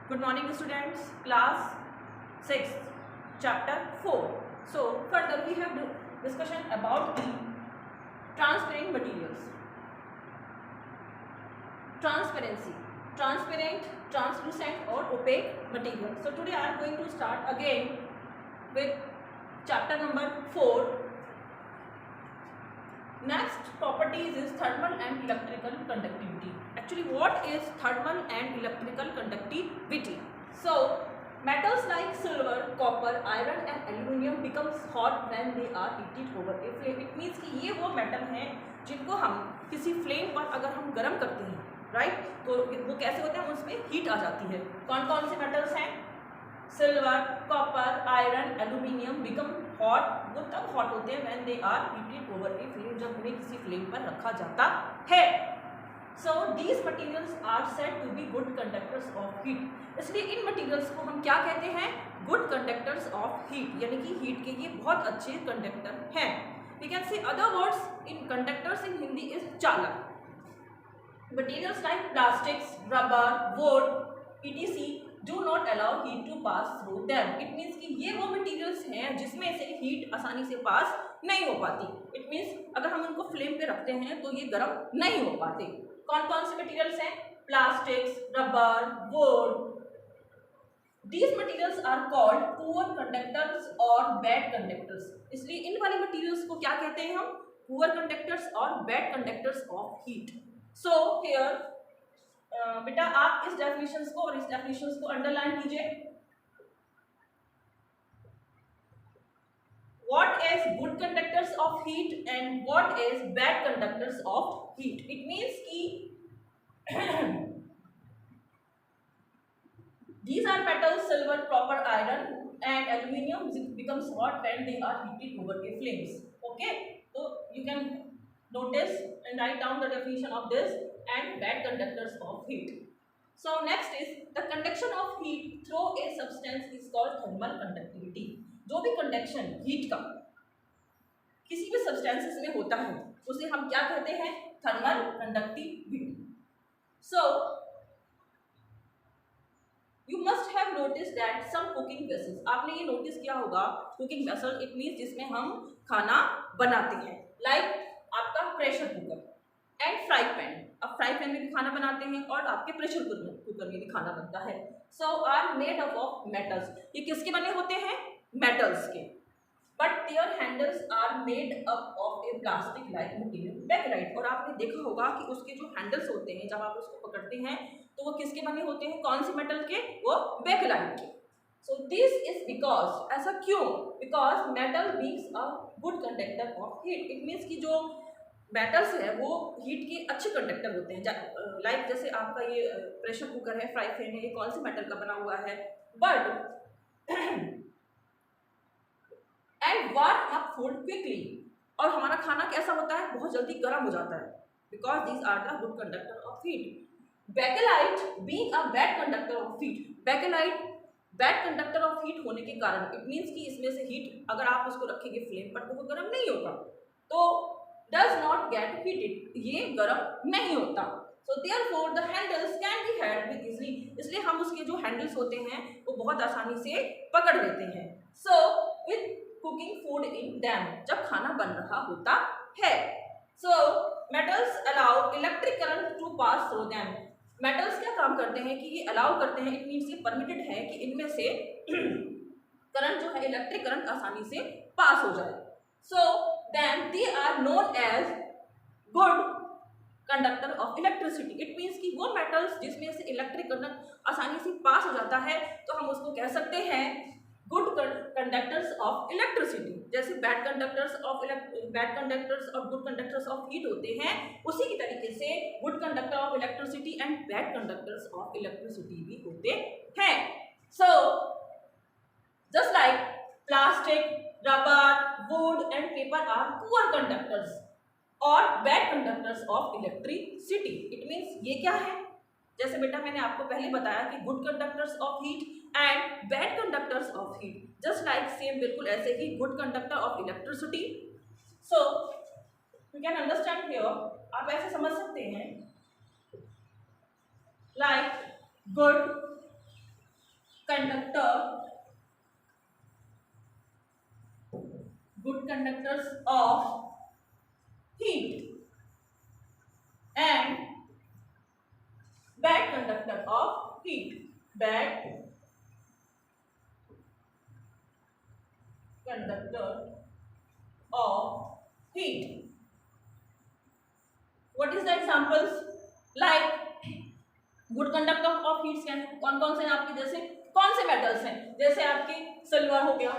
Good morning students, class 6, chapter 4. So further we have discussion about the transparent materials. Transparency, transparent, translucent or opaque material. So today I am going to start again with chapter number 4. Next properties is thermal and electrical conductivity. Actually, what is thermal and electrical conductivity? So, metals like silver, copper, iron and aluminium becomes hot when they are heated over a flame. It means कि ये वो metal हैं जिनको हम किसी flame पर अगर हम गर्म करते हैं, राइट, तो वो कैसे होते हैं, उसमें हीट आ जाती है. कौन कौन से मेटल्स हैं? Silver, copper, iron, aluminium become hot. वो तब हॉट होते हैं when they are heated over a flame, जब उन्हें किसी फ्लेम पर रखा जाता है. So these materials are said to be good conductors of heat. इसलिए इन मटेरियल्स को हम क्या कहते हैं? गुड कंडक्टर्स ऑफ हीट, यानी कि हीट के ये बहुत अच्छे कंडक्टर हैं. We can say other words in conductors in Hindi is चालक. Materials like plastics, rubber, wood etc do not allow heat to pass through them. It means कि ये वो materials हैं जिसमें से heat आसानी से पास नहीं हो पाती. It means अगर हम उनको फ्लेम पे रखते हैं तो ये गर्म नहीं हो पाते. कौन कौन से मटेरियल्स हैं? Plastics, rubber, would. These materials are called poor conductors और bad conductors. इसलिए इन वाले materials को क्या कहते हैं हम? Poor conductors और bad conductors of heat. So here बेटा आप इस डेफिनेशंस को और इस डेफिनेशंस को अंडरलाइन कीजिए. What is good conductors of heat and what is bad conductors of heat? It means कि these are metals, silver, copper, iron and aluminium becomes hot when they are heated over a flames. Okay, so you can notice and write down the definition of this and bad conductors of heat. So next is the conduction of heat through a substance is called thermal conductivity. जो भी conduction heat का किसी भी substances में होता है उसे हम क्या कहते हैं? Thermal conductivity. So you must have noticed that some cooking vessels, आपने ये notice किया होगा cooking vessel it means जिसमें हम खाना बनाते हैं, like आपका pressure cooker and fry pan. अब फ्राई पैन में भी खाना बनाते हैं और आपके प्रेशर कुकर में भी खाना बनता है. So are made up of metals. ये किसके बने होते हैं? मेटल्स के. But their handles are made up of a plastic like material, bakelite. और आपने देखा होगा कि उसके जो हैंडल्स होते हैं जब आप उसको पकड़ते हैं तो वो किसके बने होते हैं? कौन से मेटल के? वो बेकेलाइट के. So this is because, ऐसा क्यों? Because metal beings a good conductor of heat. It means कि जो मेटल्स है वो हीट के अच्छे कंडक्टर होते हैं. लाइक जैसे आपका ये प्रेशर कुकर है, फ्राई पैन है, ये कौन से मेटल का बना हुआ है? But and warm up food quickly. और हमारा खाना कैसा होता है? बहुत जल्दी गर्म हो जाता है. Because these are the good conductor of heat. Bakelite being a bad conductor of heat. Bakelite bad conductor of heat होने के कारण इट मीन्स कि इसमें से हीट अगर आप उसको रखेंगे फ्लेम पर तो वो गर्म नहीं होगा, तो does not get heated, ये गर्म नहीं होता. So therefore the handles can be held with easily. इसलिए हम उसके जो हैंडल्स होते हैं वो बहुत आसानी से पकड़ लेते हैं. So with cooking food in them, जब खाना बन रहा होता है. So metals allow electric current to pass through them. Metals क्या काम करते हैं कि ये अलाउ करते हैं, इट मीन्स ये परमिटेड है कि इनमें से करंट जो है इलेक्ट्रिक करंट आसानी से पास हो जाए. So then they are known as good conductor of electricity. It means कि वो मेटल्स जिसमें से इलेक्ट्रिक करंट आसानी से पास हो जाता है तो हम उसको कह सकते हैं गुड कंडक्टर्स ऑफ इलेक्ट्रिसिटी. जैसे बैड कंडक्टर्स और गुड कंडक्टर्स ऑफ हीट होते हैं, उसी की तरीके से good conductor of electricity and bad conductors of electricity भी होते हैं. So just like plastic, rubber, wood and paper are poor conductors or bad conductors of electricity. It means ये क्या है? जैसे बेटा मैंने आपको पहले बताया कि good conductors of heat and bad conductors of heat. Just like same बिल्कुल ऐसे ही good conductor of electricity. So you can understand here, आप ऐसे समझ सकते हैं like good conductor, good conductors of heat and bad conductor of heat. Bad conductor of heat. What is the examples? Like good conductor of heats क्या है, कौन कौन से हैं आपके, जैसे कौन से मेटल्स हैं, जैसे आपके सिल्वर हो गया,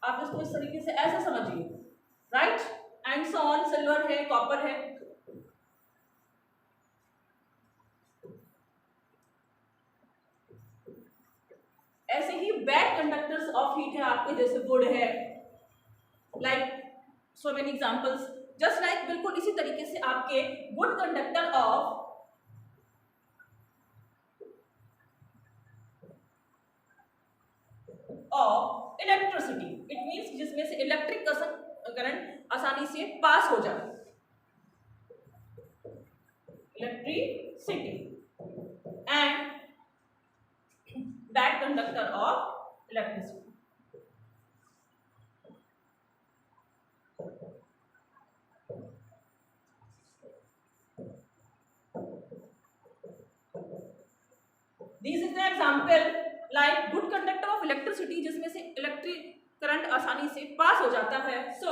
आप इसको इस तरीके से ऐसे समझिए, right, and so on, silver है, कॉपर है। ऐसे ही बैड कंडक्टर्स ऑफ हीट है आपके, जैसे वुड है, like so many examples. Just like बिल्कुल इसी तरीके से आपके good conductor of electricity, it means जिसमें से इलेक्ट्रिक करंट आसानी से पास हो जाए, electricity, and bad conductor of electricity. This is the example like good conductor of electricity, जिसमें से इलेक्ट्रिक करंट आसानी से पास हो जाता है। So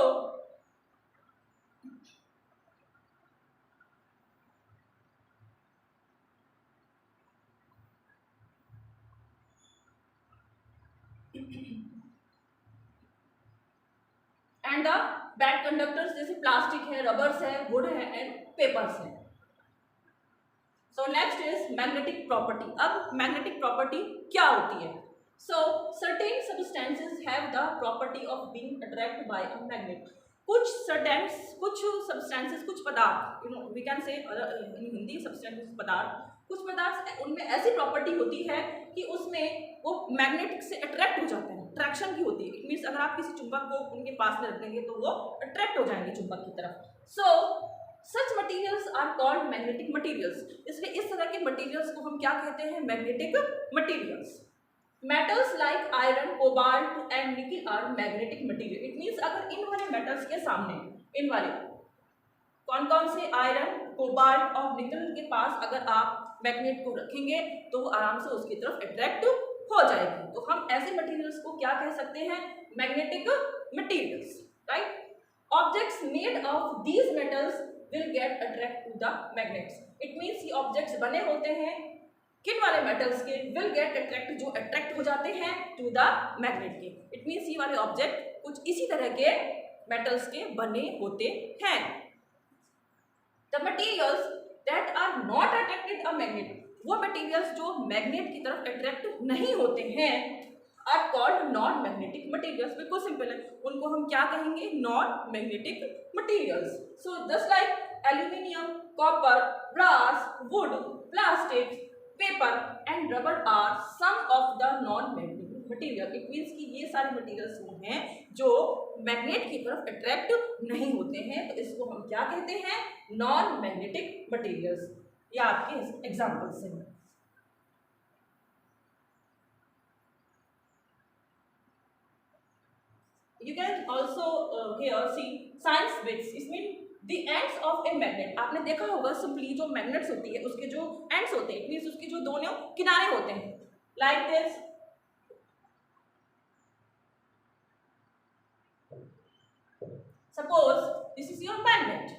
and the bad conductors जैसे प्लास्टिक है, रबर्स है, वुड है एंड पेपर्स है। So next is magnetic property. अब मैग्नेटिक प्रॉपर्टी क्या होती है? So certain substances have the property of being attract by a magnet. कुछ सब्सटेंसेस, कुछ पदार्थ, वी कैन से इन हिंदी सब्सटेंसेस पदार्थ, कुछ पदार्थ उनमें ऐसी प्रॉपर्टी होती है कि उसमें वो मैग्नेटिक से अट्रैक्ट हो जाते हैं, अट्रैक्शन की होती है। इट मीन्स अगर आप किसी चुंबक को उनके पास में रख देंगे तो वो अट्रैक्ट हो जाएंगे चुंबक की तरफ। So such materials are called magnetic materials. इसलिए इस तरह के मटीरियल्स को हम क्या कहते हैं? Magnetic materials. Metals like iron, cobalt and nickel are magnetic material. It means अगर इन वाले मेटल्स के सामने, इन वाले कौन कौन से, आयरन, कोबाल्ट और निकल के पास अगर आप मैग्नेट को रखेंगे तो वो आराम से उसकी तरफ अट्रैक्ट हो जाएगी। तो हम ऐसे मटीरियल्स को क्या कह सकते हैं? Magnetic materials, right. Objects made of these metals will get attract to the magnets. It means ये ऑब्जेक्ट्स बने होते हैं किन वाले मेटल्स के? विल गेट अट्रैक्ट, जो अट्रैक्ट हो जाते हैं टू द मैग्नेट के। इट मीन्स ये वाले ऑब्जेक्ट कुछ इसी तरह के मेटल्स के बने होते हैं। The materials that are not attracted a magnet, वो मटीरियल्स जो मैग्नेट की तरफ अट्रैक्ट नहीं होते हैं, are called non magnetic materials. बिल्कुल सिंपल है, उनको हम क्या कहेंगे? Non magnetic materials. So just like aluminium, copper, brass, wood, plastic, paper and rubber are some of the non magnetic material. It means कि ये सारे मटीरियल्स वो हैं जो मैग्नेट की तरफ अट्रैक्ट नहीं होते हैं, तो इसको हम क्या कहते हैं? Non magnetic materials. ये आपके एग्जाम्पल्स हैं। You can also here see science bits. इसमें the ends of a magnet, आपने देखा होगा सिंपली जो मैग्नेट्स होती है उसके जो एंड्स होते हैं, मीन्स उसके जो दोनों किनारे होते हैं, like this. Suppose this is your magnet,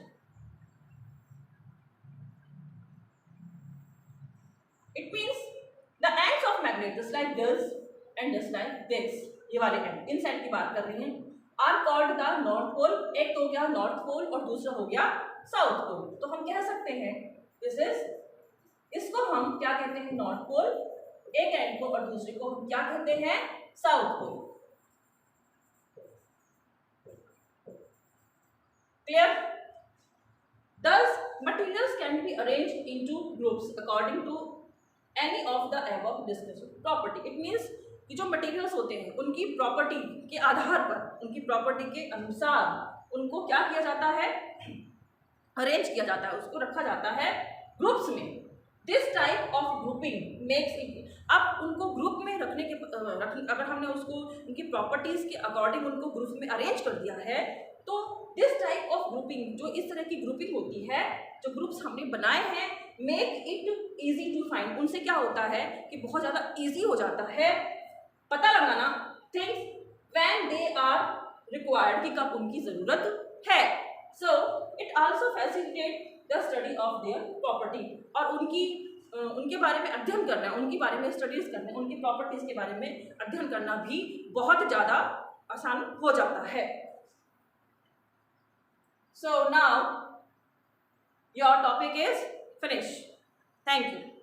it means the ends of magnet just like this and just like this, ये वाले एंड, इन साइड की बात कर रही हैं, are called the north pole. एक तो हो गया नॉर्थ पोल और दूसरा हो गया साउथ पोल। तो हम कह सकते हैं दिस इज, इसको हम क्या कहते हैं? नॉर्थ पोल, एक एंड को, और दूसरे को हम क्या कहते हैं? South pole. Clear? Thus materials can be arranged into groups according to any of the above discussed property. It means कि जो मटेरियल्स होते हैं उनकी प्रॉपर्टी के आधार पर, उनकी प्रॉपर्टी के अनुसार उनको क्या किया जाता है? अरेंज किया जाता है, उसको रखा जाता है ग्रुप्स में। This type of grouping makes it, अब उनको ग्रुप में रखने अगर हमने उसको उनकी प्रॉपर्टीज के अकॉर्डिंग उनको ग्रुप में अरेंज कर दिया है, तो दिस टाइप ऑफ ग्रुपिंग, जो इस तरह की ग्रुपिंग होती है, जो ग्रुप्स हमने बनाए हैं, make it easy to find, उनसे क्या होता है कि बहुत ज़्यादा इजी हो जाता है पता लगाना things when they are required, कि कब उनकी ज़रूरत है। So it also facilitate the study of their property, और उनके बारे में अध्ययन करना, उनके बारे में स्टडीज करना, उनकी प्रॉपर्टीज के बारे में अध्ययन करना भी बहुत ज़्यादा आसान हो जाता है। So now your topic is finished. Thank you.